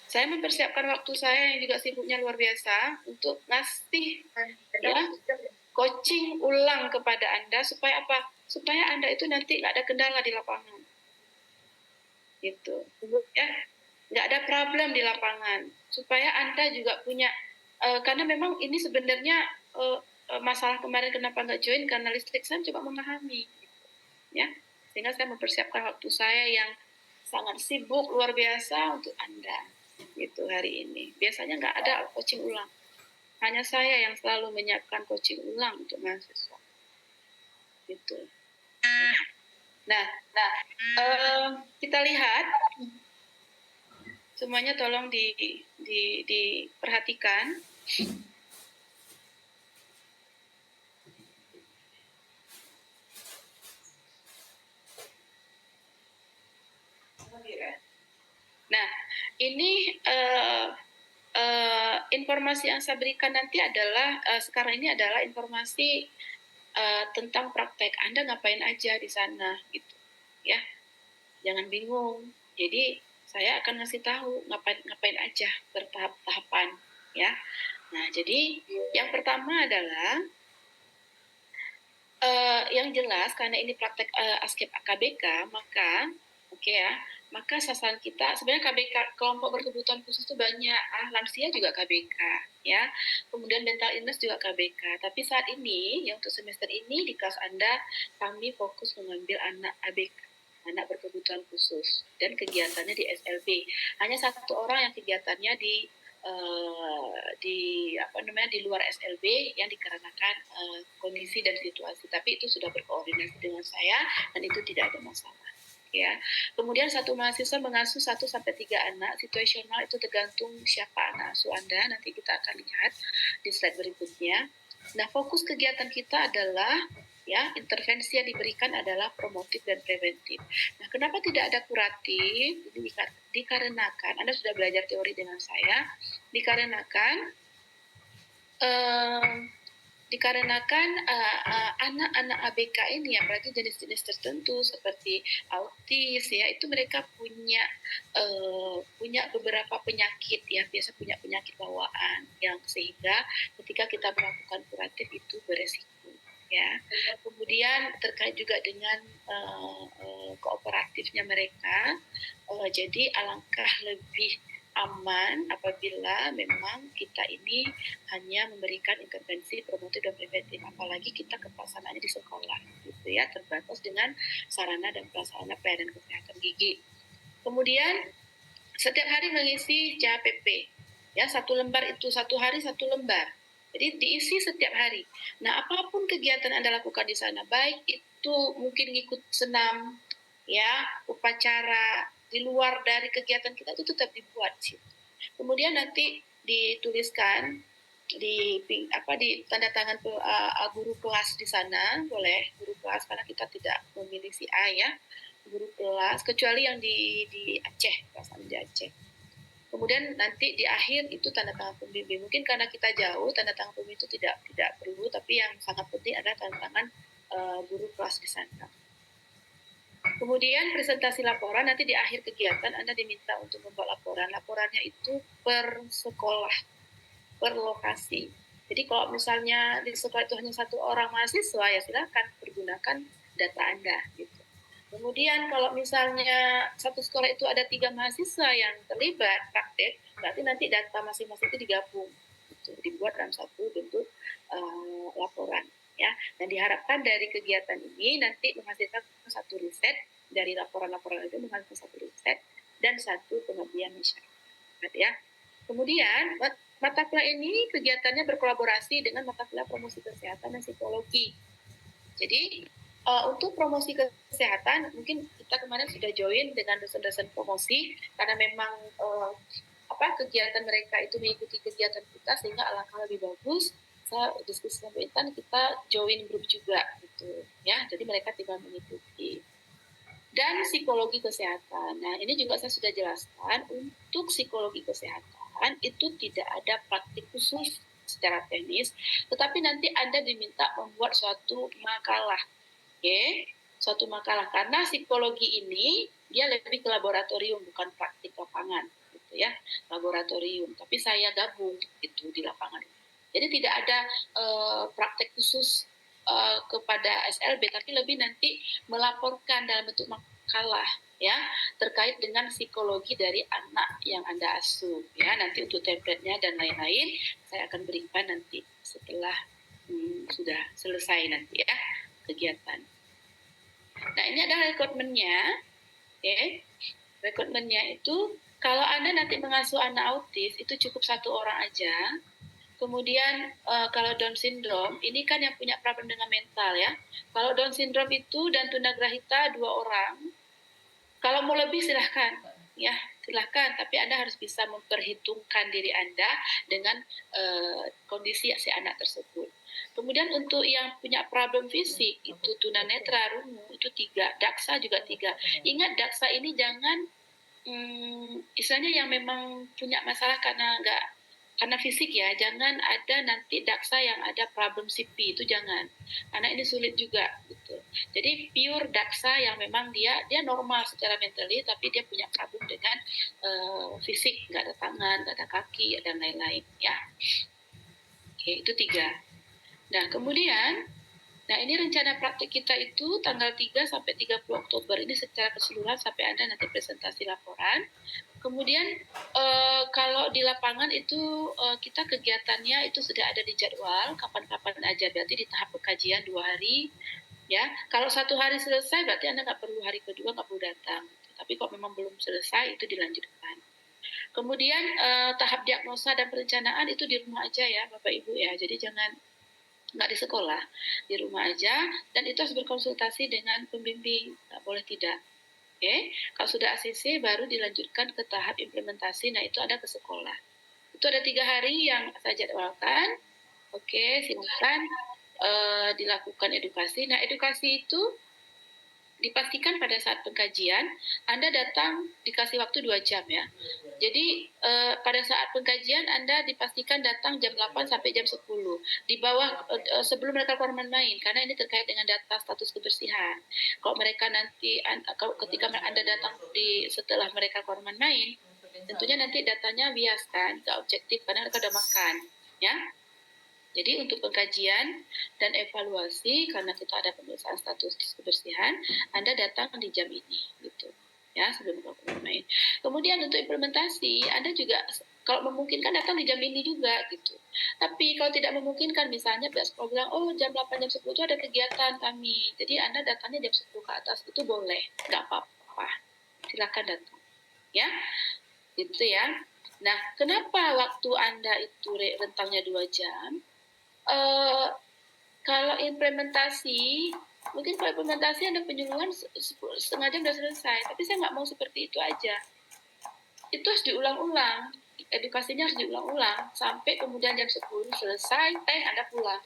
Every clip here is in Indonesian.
Saya mempersiapkan waktu saya yang juga sibuknya luar biasa untuk ngasih ya coaching ulang kepada Anda supaya apa? Supaya Anda itu nanti nggak ada kendala di lapangan, gitu. Ya, nggak ada problem di lapangan. Supaya Anda juga punya, karena memang ini sebenarnya masalah kemarin kenapa nggak join karena listrik saya coba memahami, ya. Sehingga saya mempersiapkan waktu saya yang sangat sibuk luar biasa untuk Anda gitu hari ini. Biasanya nggak ada coaching ulang. Hanya saya yang selalu menyiapkan coaching ulang untuk mahasiswa. Gitu. Nah, kita lihat semuanya tolong diperhatikan. Nah, ini informasi yang saya berikan nanti adalah sekarang ini adalah informasi tentang praktek. Anda ngapain aja di sana gitu, ya. Jangan bingung. Jadi saya akan ngasih tahu ngapain aja bertahap-tahapan, ya. Nah, jadi yang pertama adalah yang jelas karena ini praktek ASKEP KBK, maka maka sasaran kita sebenarnya KBK kelompok berkebutuhan khusus itu banyak, lansia juga KBK, ya. Kemudian mental illness juga KBK. Tapi saat ini, ya untuk semester ini di kelas Anda kami fokus mengambil anak ABK, anak berkebutuhan khusus, dan kegiatannya di SLB. Hanya satu orang yang kegiatannya di luar SLB yang dikarenakan kondisi dan situasi, tapi itu sudah berkoordinasi dengan saya dan itu tidak ada masalah, ya. Kemudian satu mahasiswa mengasuh 1 sampai 3 anak, situasional itu tergantung siapa anak asuh Anda, nanti kita akan lihat di slide berikutnya. Nah, fokus kegiatan kita adalah ya, intervensi yang diberikan adalah promotif dan preventif. Nah, kenapa tidak ada kuratif? Ini dikarenakan Anda sudah belajar teori dengan saya, dikarenakan anak-anak ABK ini, apalagi jenis-jenis tertentu seperti autis, ya, itu mereka punya beberapa penyakit, ya, biasa punya penyakit bawaan yang sehingga ketika kita melakukan kuratif itu beresiko, ya. Kemudian terkait juga dengan kooperatifnya mereka, jadi alangkah lebih aman apabila memang kita ini hanya memberikan intervensi promotif dan preventif, apalagi kita kepasangannya di sekolah, gitu ya, terbatas dengan sarana dan prasarana pelayanan kesehatan gigi. Kemudian setiap hari mengisi CHPP, ya, 1 lembar itu 1 hari 1 lembar. Jadi diisi setiap hari. Nah, apapun kegiatan Anda lakukan di sana, baik itu mungkin ikut senam, ya, upacara di luar dari kegiatan kita itu tetap dibuat sih. Kemudian nanti dituliskan di tanda tangan guru kelas di sana, boleh guru kelas karena kita tidak memilih si A, ya, guru kelas kecuali yang di Aceh, perasaan di Aceh. Kemudian nanti di akhir itu tanda tangan pembimbing. Mungkin karena kita jauh, tanda tangan pembimbing itu tidak perlu, tapi yang sangat penting adalah tanda tangan guru kelas di sana. Kemudian presentasi laporan, nanti di akhir kegiatan Anda diminta untuk membuat laporan. Laporannya itu per sekolah, per lokasi. Jadi kalau misalnya di sekolah itu hanya 1 orang mahasiswa, ya silakan pergunakan data Anda gitu. Kemudian kalau misalnya satu sekolah itu ada 3 mahasiswa yang terlibat praktek, berarti nanti data masing-masing itu digabung, gitu, dibuat dalam satu bentuk laporan, ya. Dan diharapkan dari kegiatan ini nanti menghasilkan satu riset, dari laporan-laporan itu menghasilkan satu riset dan satu pengabdian masyarakat, ya. Kemudian mata kuliah ini kegiatannya berkolaborasi dengan mata kuliah promosi kesehatan dan psikologi. Jadi untuk promosi kesehatan mungkin kita kemarin sudah join dengan dosen-dosen promosi karena memang kegiatan mereka itu mengikuti kegiatan kita, sehingga alangkah lebih bagus saya diskusi sama Intan, kita join grup juga gitu, ya. Jadi mereka tinggal mengikuti. Dan psikologi kesehatan. Nah, ini juga saya sudah jelaskan, untuk psikologi kesehatan itu tidak ada praktik khusus secara teknis, tetapi nanti Anda diminta membuat suatu makalah, suatu makalah, karena psikologi ini dia lebih ke laboratorium bukan praktik lapangan, gitu ya, laboratorium. Tapi saya gabung itu di lapangan. Jadi tidak ada praktek khusus kepada SLB, tapi lebih nanti melaporkan dalam bentuk makalah ya terkait dengan psikologi dari anak yang Anda asuh ya. Nanti untuk template-nya dan lain-lain saya akan berikan nanti setelah sudah selesai nanti ya kegiatan. Nah, ini adalah rekrutmennya. Oke. Rekrutmennya itu kalau Anda nanti mengasuh anak autis itu cukup 1 orang aja. Kemudian kalau Down syndrome, ini kan yang punya problem dengan mental ya. Kalau Down syndrome itu dan tunagrahita 2 orang. Kalau mau lebih silahkan, ya silahkan. Tapi Anda harus bisa memperhitungkan diri Anda dengan kondisi si anak tersebut. Kemudian untuk yang punya problem fisik itu tunanetra, rungu itu 3, daksa juga 3. Ingat daksa ini jangan istilahnya yang memang punya masalah karena fisik ya, jangan ada nanti daksa yang ada problem CP, itu jangan, karena ini sulit juga gitu. Jadi pure daksa yang memang dia normal secara mentally tapi dia punya problem dengan fisik, nggak ada tangan, nggak ada kaki dan lain-lain ya. Oke, itu 3. Nah kemudian ini rencana praktik kita itu tanggal 3 sampai 30 Oktober ini secara keseluruhan sampai Anda nanti presentasi laporan. Kemudian kalau di lapangan itu kita kegiatannya itu sudah ada di jadwal kapan-kapan aja, berarti di tahap pengkajian 2 hari ya. Kalau 1 hari selesai berarti Anda nggak perlu hari kedua, nggak perlu datang. Tapi kalau memang belum selesai itu dilanjutkan. Kemudian tahap diagnosa dan perencanaan itu di rumah aja ya Bapak Ibu ya, jadi jangan nggak di sekolah, di rumah aja, dan itu harus berkonsultasi dengan pembimbing, nggak boleh tidak. Oke, kalau sudah ACC baru dilanjutkan ke tahap implementasi. Nah itu ada ke sekolah. Itu ada 3 hari yang saya jadwalkan. Oke, silakan dilakukan edukasi. Nah edukasi itu dipastikan pada saat pengkajian Anda datang dikasih waktu 2 jam ya. Jadi pada saat pengkajian Anda dipastikan datang jam 8 sampai jam 10 di bawah sebelum mereka keluar main, karena ini terkait dengan data status kebersihan. Kalau mereka nanti ketika Anda datang setelah mereka keluar main, tentunya nanti datanya bias kan, nggak objektif karena mereka udah makan ya. Jadi untuk pengkajian dan evaluasi karena kita ada pemeriksaan status kebersihan, Anda datang di jam ini gitu. Ya, sebelum main. Kemudian untuk implementasi, Anda juga kalau memungkinkan datang di jam ini juga gitu. Tapi kalau tidak memungkinkan, misalnya pihak sekolah bilang, oh jam 8, jam 10 itu ada kegiatan kami. Jadi Anda datangnya jam 10 ke atas, itu boleh, nggak apa-apa. Silakan datang. Ya, gitu ya. Nah, kenapa waktu Anda itu rentangnya 2 jam? Kalau implementasi, mungkin kalau implementasi ada penyuluhan setengah jam sudah selesai, tapi saya nggak mau seperti itu aja. Itu harus diulang-ulang, edukasinya harus diulang-ulang, sampai kemudian jam 10 selesai, Anda pulang.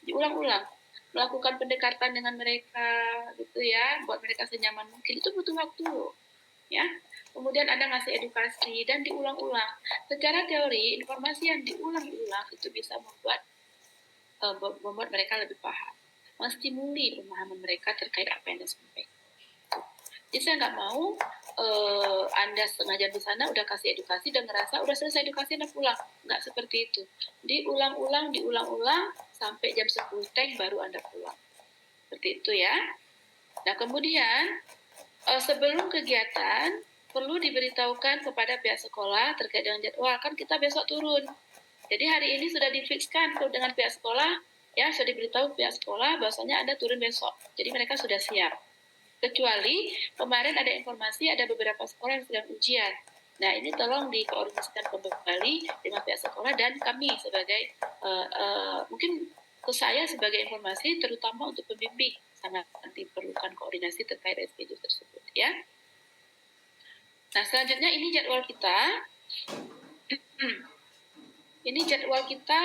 Diulang-ulang, melakukan pendekatan dengan mereka, gitu ya, buat mereka senyaman mungkin, itu butuh waktu, ya. Kemudian Anda ngasih edukasi, dan diulang-ulang. Secara teori, informasi yang diulang-ulang itu bisa membuat mereka lebih paham, menstimuli pemahaman mereka terkait apa yang Anda sampaikan. Jadi saya nggak mau Anda setengah jam di sana udah kasih edukasi dan ngerasa udah selesai edukasi Anda pulang. Nggak seperti itu. Diulang-ulang sampai jam 10 tank baru Anda pulang. Seperti itu ya. Nah kemudian sebelum kegiatan perlu diberitahukan kepada pihak sekolah terkait dengan jadwal. Kan kita besok turun. Jadi hari ini sudah difikskan dengan pihak sekolah, ya sudah diberitahu pihak sekolah bahwasanya Anda turun besok. Jadi mereka sudah siap. Kecuali kemarin ada informasi ada beberapa sekolah yang sedang ujian. Nah ini tolong dikoordinasikan kembali dengan pihak sekolah dan kami sebagai mungkin ke saya sebagai informasi terutama untuk pembimbing sangat diperlukan koordinasi terkait schedule tersebut ya. Nah selanjutnya ini jadwal kita. Ini jadwal kita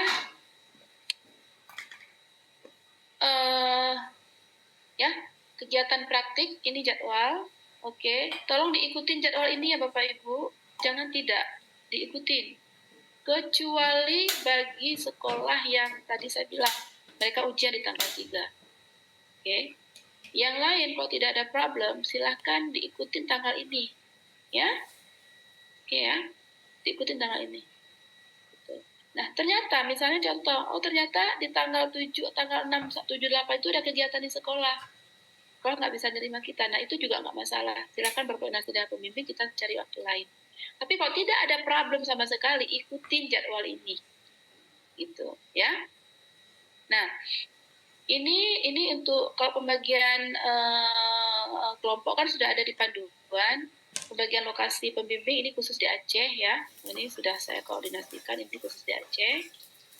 ya, kegiatan praktik ini jadwal. Oke, tolong diikutin jadwal ini ya Bapak Ibu. Jangan tidak diikutin. Kecuali bagi sekolah yang tadi saya bilang mereka ujian di tanggal 3. Oke. Yang lain kalau tidak ada problem silahkan diikutin tanggal ini. Ya. ya, diikutin tanggal ini. Gitu. Nah, ternyata misalnya contoh, ternyata di tanggal 7, tanggal 6, 7, 8 itu ada kegiatan di sekolah. Kalau nggak bisa nerima kita, nah itu juga nggak masalah. Silakan berkoordinasi dengan pembimbing, kita cari waktu lain. Tapi kalau tidak ada problem sama sekali, ikutin jadwal ini. Gitu, ya. Nah, ini untuk kalau pembagian kelompok kan sudah ada di panduan. Pembagian lokasi pembimbing ini khusus di Aceh ya. Ini sudah saya koordinasikan, ini khusus di Aceh.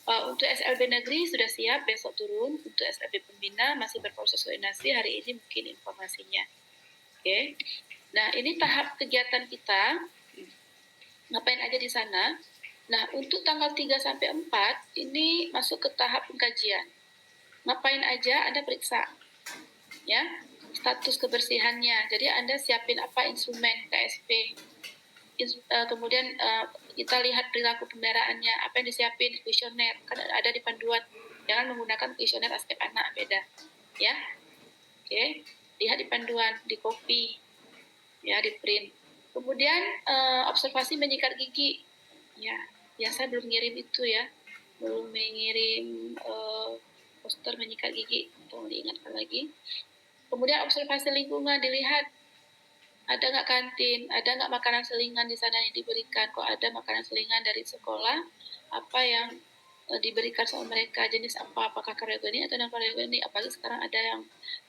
Untuk SLB negeri sudah siap, besok turun. Untuk SLB pembina masih berproses koordinasi, hari ini mungkin informasinya. Oke. Nah, ini tahap kegiatan kita. Ngapain aja di sana. Nah, untuk tanggal 3 sampai 4 ini masuk ke tahap pengkajian. Ngapain aja Anda periksa. Ya, status kebersihannya. Jadi Anda siapin apa instrumen KSP. Kemudian kita lihat perilaku pendaraannya, apa yang disiapin, kuesioner, kan ada di panduan. Jangan menggunakan kuesioner aspek anak, beda. Ya. Oke, lihat di panduan, di copy, ya, di print. Kemudian observasi menyikat gigi. Ya, saya belum ngirim itu ya. Belum mengirim poster menyikat gigi, tolong diingatkan lagi. Kemudian observasi lingkungan, dilihat ada nggak kantin, ada nggak makanan selingan di sana yang diberikan. Kok ada makanan selingan dari sekolah, apa yang diberikan sama mereka, jenis apa, apakah karyogeni atau non-karyogeni. Apalagi sekarang ada yang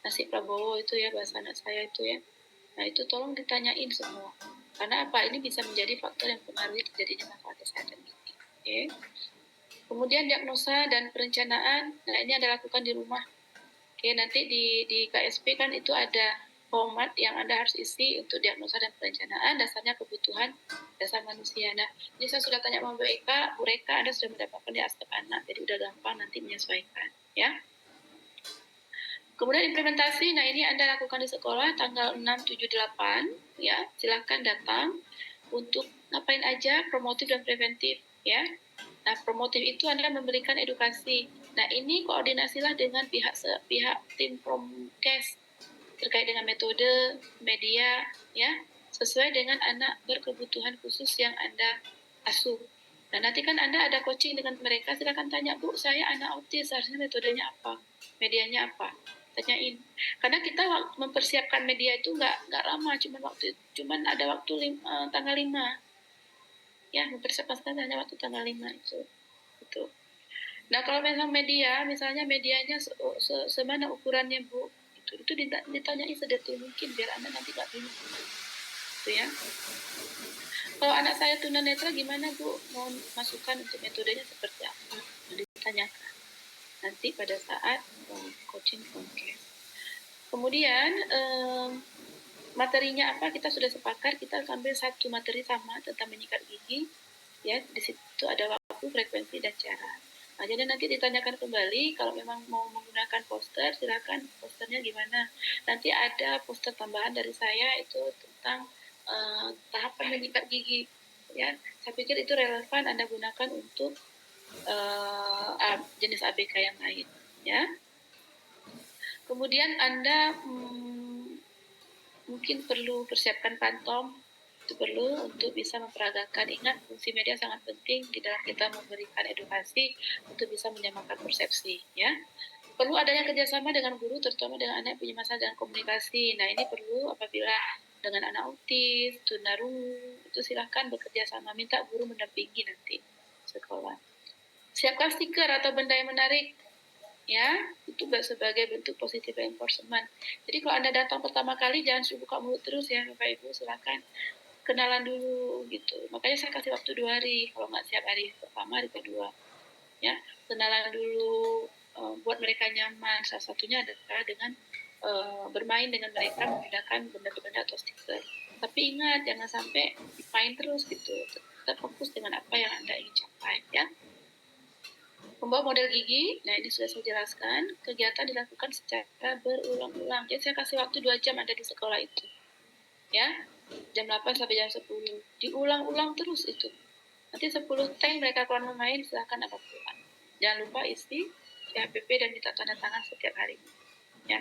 nasi Prabowo itu ya, bahasa anak saya itu ya. Nah itu tolong ditanyain semua. Karena apa? Ini bisa menjadi faktor yang mempengaruhi terjadinya masalah kesehatan gigi. Okay. Kemudian diagnosa dan perencanaan, nah ini Anda lakukan di rumah. Oke, nanti di KSP kan itu ada format yang Anda harus isi untuk diagnosa dan perencanaan, dasarnya kebutuhan dasar manusia. Nah, ini saya sudah tanya sama Bu Reka, Anda sudah mendapatkan di aspek anak, jadi udah gampang nanti menyesuaikan, ya. Kemudian implementasi, nah ini Anda lakukan di sekolah tanggal 6, 7, 8, ya, silahkan datang untuk ngapain aja, promotif dan preventif, ya. Nah, promotif itu Anda memberikan edukasi. Nah, ini koordinasilah dengan pihak tim Promkes terkait dengan metode, media, ya, sesuai dengan anak berkebutuhan khusus yang Anda asuh. Nah, nanti kan Anda ada coaching dengan mereka, silakan tanya, Bu, saya anak autis, harusnya metodenya apa, medianya apa, tanyain. Karena kita mempersiapkan media itu nggak lama, cuman ada waktu tanggal 5. Ya, mempersiapkan hanya waktu tanggal 5 itu. Gitu. Nah, kalau memang media, misalnya medianya semana ukurannya, Bu, itu ditanyai sedetil mungkin biar Anda nanti nggak bingung. Gitu ya. Kalau anak saya tunanetra gimana, Bu? Mau masukkan untuk metodenya seperti apa? Ditanyakan. Nanti pada saat coaching Promkes. Kemudian materinya apa, kita sudah sepakat, kita ambil satu materi sama tentang menyikat gigi, ya, di situ ada waktu, frekuensi, dan cara. Nah, jadi nanti ditanyakan kembali, kalau memang mau menggunakan poster, silakan posternya gimana. Nanti ada poster tambahan dari saya itu tentang tahapan menyikat gigi, ya. Saya pikir itu relevan Anda gunakan untuk jenis ABK yang lain, ya. Kemudian Anda mungkin perlu persiapkan pantom, itu perlu untuk bisa memperagakan. Ingat, fungsi media sangat penting di dalam kita memberikan edukasi untuk bisa menyamakan persepsi, ya. Perlu adanya kerjasama dengan guru, terutama dengan anak yang punya masalah dengan komunikasi. Nah, ini perlu apabila dengan anak autis, tunarungu, itu silahkan bekerja sama, minta guru mendampingi nanti sekolah. Siapkan stiker atau benda yang menarik, ya, itu sebagai bentuk positive reinforcement. Jadi kalau Anda datang pertama kali jangan suruh buka mulut terus ya, Bapak Ibu, silakan kenalan dulu gitu. Makanya saya kasih waktu 2 hari, kalau nggak siap hari pertama, hari kedua, ya, kenalan dulu, buat mereka nyaman. Salah satunya adalah dengan bermain dengan mereka menggunakan benda-benda atau stiker. Tapi ingat, jangan sampai main terus gitu. Tetap fokus dengan apa yang Anda ingin capai, ya. Membawa model gigi, nah ini sudah saya jelaskan, kegiatan dilakukan secara berulang-ulang. Jadi saya kasih waktu 2 jam ada di sekolah itu. Ya, jam 8 sampai jam 10. Diulang-ulang terus itu. Nanti 10 tank mereka keluar main, silahkan Anda pulang. Jangan lupa isi CHPP dan minta tanda tangan setiap hari. Ya.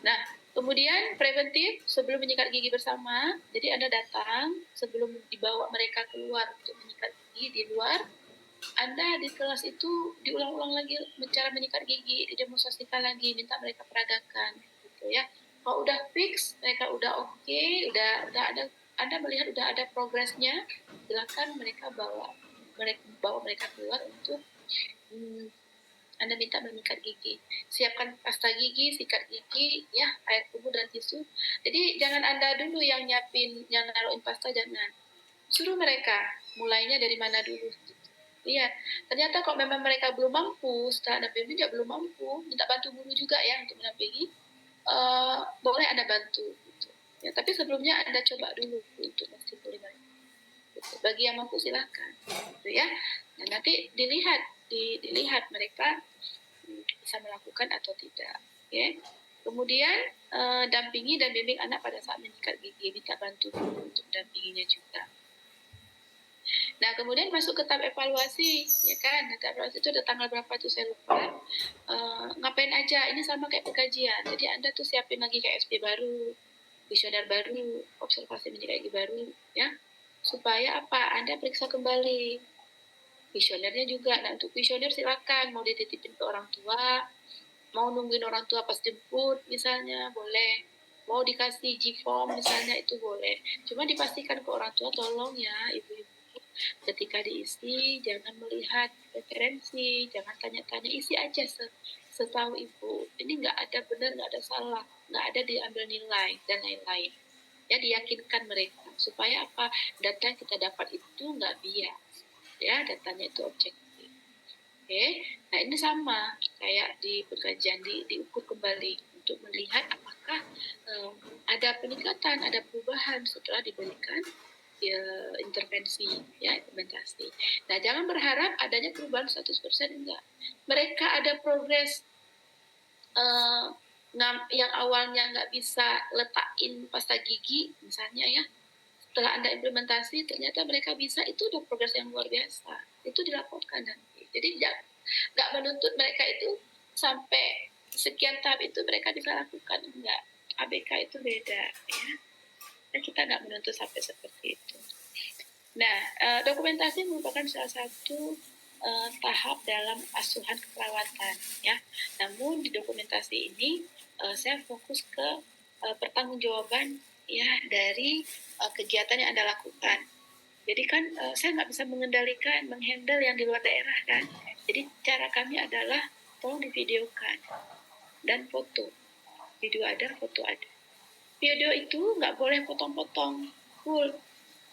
Nah, Kemudian preventif sebelum menyikat gigi bersama, jadi Anda datang sebelum dibawa mereka keluar untuk menyikat gigi di luar, Anda di kelas itu diulang-ulang lagi cara menyikat gigi, didemonstrasikan lagi, minta mereka peragakan, gitu ya. Kalau udah fix, mereka udah oke, udah ada, Anda melihat udah ada progresnya, silakan mereka bawa mereka keluar untuk Anda minta menyikat gigi. Siapkan pasta gigi, sikat gigi, ya, air kubur dan tisu. Jadi jangan Anda dulu yang nyiapin, yang naruhin pasta, jangan. Suruh mereka, mulainya dari mana dulu. Iya, ternyata kok memang mereka belum mampu, setelah Anda bimbing juga belum mampu, minta bantu guru juga ya untuk mendampingi, boleh Anda bantu. Gitu. Ya, tapi sebelumnya Anda coba dulu untuk menstimuli mereka. Gitu. Bagi yang mampu silahkan, gitu ya. Nah, nanti dilihat mereka bisa melakukan atau tidak. Ya. Kemudian dampingi dan bimbing anak pada saat menyikat gigi, minta bantu untuk dampinginya juga. Nah, kemudian masuk ke tahap evaluasi, ya kan? Nah, tahap evaluasi itu ada tanggal berapa itu saya lupa. Ngapain aja? Ini sama kayak pengkajian. Jadi Anda tuh siapin lagi KSP baru, kuesioner baru, observasi menjadi lagi baru, ya. Supaya apa? Anda periksa kembali kuesionernya juga. Nah, untuk kuesioner silakan mau dititipin ke orang tua, mau nungguin orang tua pas jemput misalnya boleh, mau dikasih G-form misalnya itu boleh. Cuma dipastikan ke orang tua tolong ya ibu-ibu ketika diisi jangan melihat referensi, jangan tanya-tanya, isi aja setahu ibu. Ini nggak ada benar, nggak ada salah, nggak ada diambil nilai dan lain-lain. Ya diyakinkan mereka supaya apa, data yang kita dapat itu nggak bias, ya datanya itu objektif. Oke, nah ini sama kayak di pengkajian diukur kembali untuk melihat apakah ada peningkatan, ada perubahan setelah diberikan ya, intervensi, ya implementasi. Nah, jangan berharap adanya perubahan 100%, enggak. Mereka ada progres yang awalnya nggak bisa letakin pasta gigi, misalnya ya, setelah Anda implementasi, ternyata mereka bisa, itu udah progres yang luar biasa. Itu dilaporkan nanti. Jadi nggak menuntut mereka itu sampai sekian tahap itu mereka bisa lakukan, enggak. ABK itu beda, ya. Dan kita nggak menuntut sampai seperti itu. Nah, dokumentasi merupakan salah satu tahap dalam asuhan keperawatan, ya. Namun di dokumentasi ini saya fokus ke pertanggungjawaban ya dari kegiatan yang Anda lakukan. Jadi kan saya nggak bisa mengendalikan, menghandle yang di luar daerah kan. Jadi cara kami adalah tolong divideokan dan foto. Video ada, foto ada. Video itu nggak boleh potong-potong, full,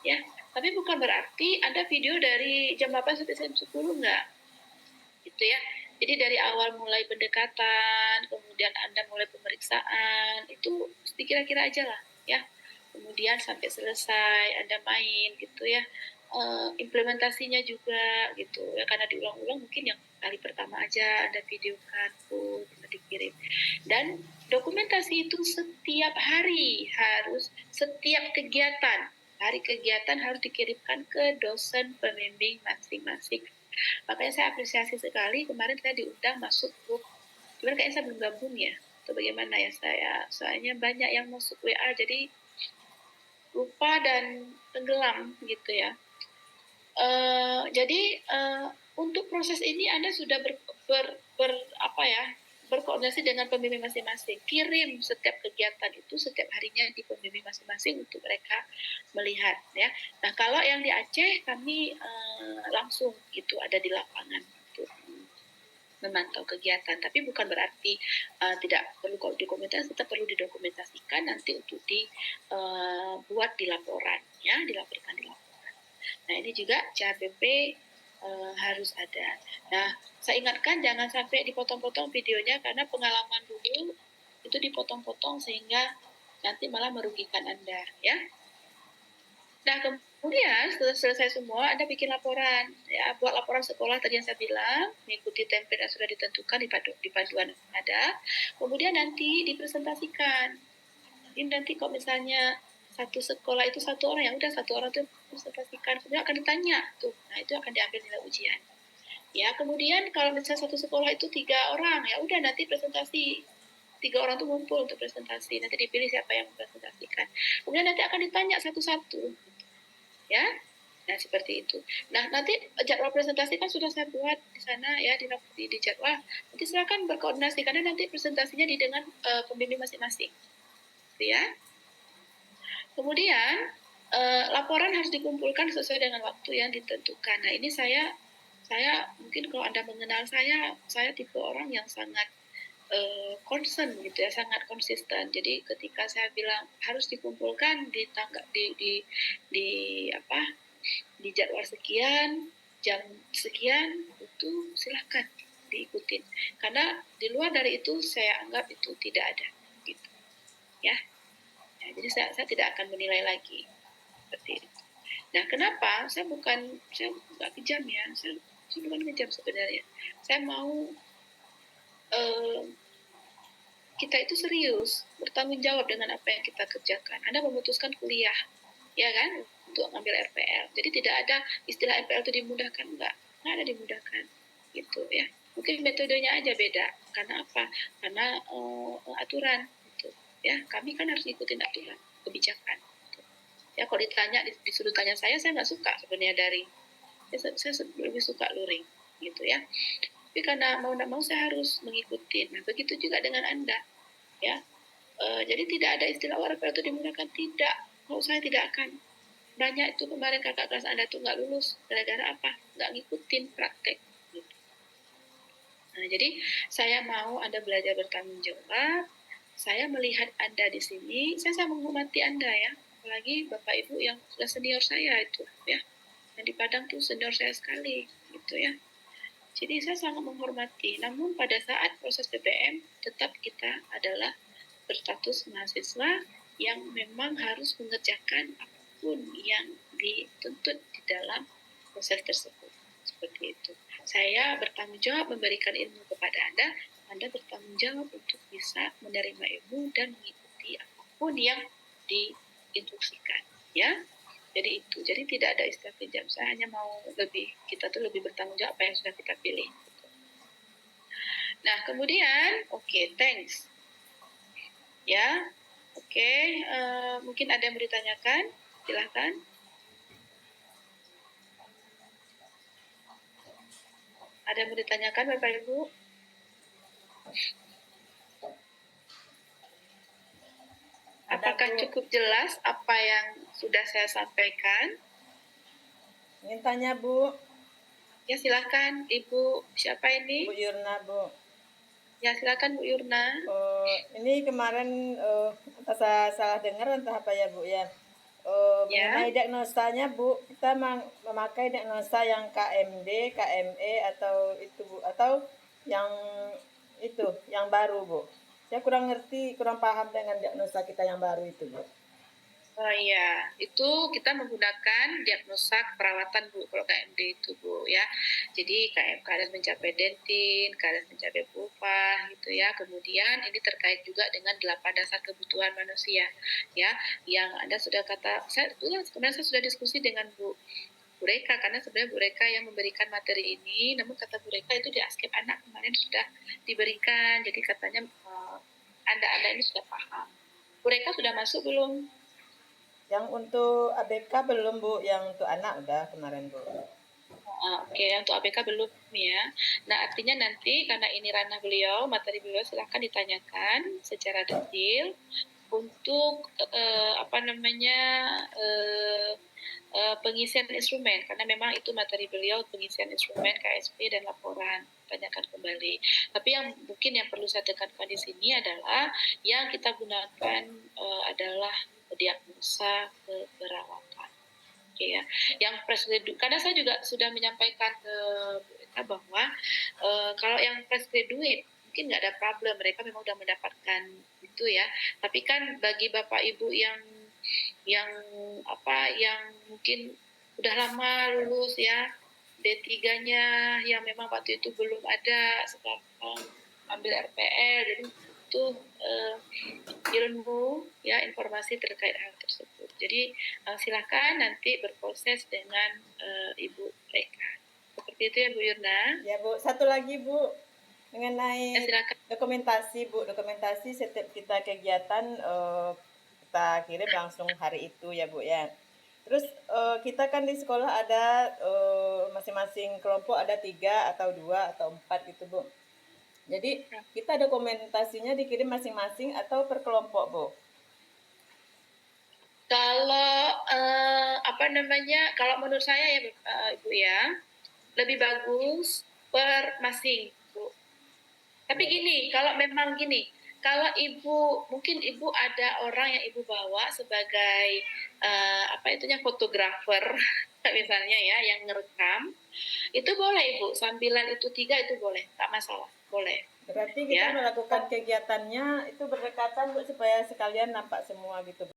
ya. Tapi bukan berarti ada video dari jam 8 sampai jam 10 nggak, gitu ya. Jadi dari awal mulai pendekatan, kemudian Anda mulai pemeriksaan, itu kira-kira aja lah, ya. Kemudian sampai selesai Anda main, gitu ya. Implementasinya juga, gitu ya. Karena diulang-ulang mungkin yang kali pertama aja Anda videokan, bisa dikirim. Dan dokumentasi itu setiap hari harus, setiap kegiatan, hari kegiatan harus dikirimkan ke dosen pembimbing masing-masing. Makanya saya apresiasi sekali kemarin saya diundang masuk grup. Cuman kayaknya saya belum gabung ya. Atau bagaimana ya saya. Soalnya banyak yang masuk WA jadi lupa dan tenggelam gitu ya. Jadi untuk proses ini Anda sudah berkoordinasi dengan pembimbing masing-masing. Kirim setiap kegiatan itu setiap harinya di pembimbing masing-masing untuk mereka melihat ya. Nah, kalau yang di Aceh kami langsung itu ada di lapangan untuk memantau kegiatan, tapi bukan berarti tidak perlu dokumentasi, tetap perlu didokumentasikan nanti untuk dibuat di laporan ya, dilaporkan di laporan. Nah, ini juga CHPP harus ada. Nah, saya ingatkan jangan sampai dipotong-potong videonya karena pengalaman dulu itu dipotong-potong sehingga nanti malah merugikan Anda, ya. Nah, kemudian setelah selesai semua, Anda bikin laporan, ya, buat laporan sekolah tadi yang saya bilang, mengikuti template yang sudah ditentukan di panduan ada. Kemudian nanti dipresentasikan. Ini nanti kalau misalnya satu sekolah itu satu orang, ya udah satu orang itu presentasikan, kemudian akan ditanya tuh, nah itu akan diambil nilai ujian. Ya kemudian kalau misalnya satu sekolah itu 3 orang, ya udah nanti presentasi 3 orang tuh ngumpul untuk presentasi, nanti dipilih siapa yang mempresentasikan, kemudian nanti akan ditanya satu-satu, ya. Nah, seperti itu. Nah, nanti jadwal presentasi kan sudah saya buat di sana ya, di jadwal. Nanti silakan berkoordinasi, karena nanti presentasinya dengan pembimbing masing-masing. Gitu ya. Kemudian, laporan harus dikumpulkan sesuai dengan waktu yang ditentukan. Nah, ini saya mungkin kalau Anda mengenal saya tipe orang yang sangat concern gitu ya, sangat konsisten. Jadi ketika saya bilang harus dikumpulkan di jadwal sekian, jam sekian, itu silahkan diikutin. Karena di luar dari itu saya anggap itu tidak ada, gitu, ya. Nah, jadi saya tidak akan menilai lagi seperti itu. Nah, kenapa? Saya nggak kejam ya. Saya bukan kejam sebenarnya. Saya mau kita itu serius, bertanggung jawab dengan apa yang kita kerjakan. Anda memutuskan kuliah, ya kan, untuk ambil RPL. Jadi tidak ada istilah RPL itu dimudahkan, nggak ada dimudahkan, gitu ya. Mungkin metodenya aja beda. Karena apa? Karena aturan, gitu ya. Kami kan harus ikutin aturan, kebijakan. Gitu. Ya, kalau ditanya, disuruh tanya saya nggak suka sebenarnya daring. Saya lebih suka luring, gitu ya. Tapi karena mau tidak mau saya harus mengikuti. Nah, begitu juga dengan Anda, ya. Jadi tidak ada istilah RPL itu dimudahkan, tidak. Kalau saya tidak akan. Banyak itu kemarin kakak kelas Anda tuh nggak lulus gara-gara apa? Nggak ngikutin praktek. Gitu. Nah, jadi saya mau Anda belajar bertanggung jawab. Saya melihat Anda di sini, saya menghormati Anda ya. Apalagi Bapak Ibu yang sudah senior saya itu, ya. Yang di Padang tuh senior saya sekali, gitu ya. Jadi saya sangat menghormati. Namun pada saat proses PPM, tetap kita adalah berstatus mahasiswa yang memang harus mengerjakan apapun yang dituntut di dalam proses tersebut. Seperti itu. Saya bertanggung jawab memberikan ilmu kepada Anda. Anda bertanggung jawab untuk bisa menerima ilmu dan mengikuti apapun yang diinstruksikan. Ya. Jadi itu, jadi tidak ada istilah pinjam. Saya hanya mau kita tuh lebih bertanggung jawab apa yang sudah kita pilih. Nah, kemudian, thanks. Ya, mungkin ada yang mau ditanyakan, silahkan. Ada yang mau ditanyakan, Bapak Ibu? Apakah cukup jelas apa yang sudah saya sampaikan? Ingin tanya, Bu. Ya, silakan. Ibu, siapa ini? Bu Yurna, Bu. Ya, silakan Bu Yurna. Ini kemarin entah salah dengar entah apa ya, Bu ya. Mengenai diagnosanya, Bu, kita memakai diagnosa yang KMD, KME atau itu, Bu, atau yang itu, yang baru, Bu. Saya kurang paham dengan diagnosa kita yang baru itu, Bu. Oh iya, itu kita menggunakan diagnosa keperawatan, Bu, kalau KMD itu, Bu, ya. Jadi keadaan mencapai dentin, keadaan mencapai pupa, gitu ya. Kemudian ini terkait juga dengan 8 dasar kebutuhan manusia, ya. Yang Anda sudah sebenarnya saya sudah diskusi dengan Bu Reka, karena sebenarnya Bu Reka yang memberikan materi ini, namun kata Bu Reka itu di Askep Anak kemarin sudah diberikan, jadi katanya Anda ini sudah paham. Bu Reka sudah masuk belum? Yang untuk ABK belum, Bu. Yang untuk anak udah kemarin, Bu. Untuk ABK belum ya. Nah, artinya nanti karena ini ranah beliau, materi beliau silahkan ditanyakan secara detail untuk pengisian instrumen, karena memang itu materi beliau, pengisian instrumen, KSP dan laporan. Tanyakan kembali. Tapi yang mungkin yang perlu saya tekankan di sini adalah yang kita gunakan adalah diagnosa keperawatan. Ya, yang fresh graduate, karena saya juga sudah menyampaikan ke mereka bahwa kalau yang fresh graduate mungkin nggak ada problem, mereka memang sudah mendapatkan itu ya. Tapi kan bagi bapak ibu yang mungkin udah lama lulus ya, D3-nya yang memang waktu itu belum ada, sekarang ambil RPL, jadi itu ilmu ya, informasi terkait hal tersebut. Jadi silakan nanti berproses dengan Ibu Reka. Seperti itu ya Bu Yurna. Ya, Bu. Satu lagi, Bu. mengenai silakan. dokumentasi Bu, dokumentasi setiap kita kegiatan kita kirim langsung hari itu ya Bu ya. Terus kita kan di sekolah ada masing-masing kelompok ada 3 atau 2 atau 4 gitu Bu. Jadi kita dokumentasinya dikirim masing-masing atau per kelompok Bu? Kalau apa namanya, kalau menurut saya ya Ibu ya, lebih bagus per masing Bu. Tapi gini, kalau memang gini, kalau ibu mungkin ibu ada orang yang ibu bawa sebagai apa itunya fotografer misalnya ya yang ngerekam, itu boleh ibu, sambilan itu 3 itu boleh, tak masalah, boleh. Berarti kita Ya, melakukan kegiatannya itu berdekatan Bu supaya sekalian nampak semua gitu Bu.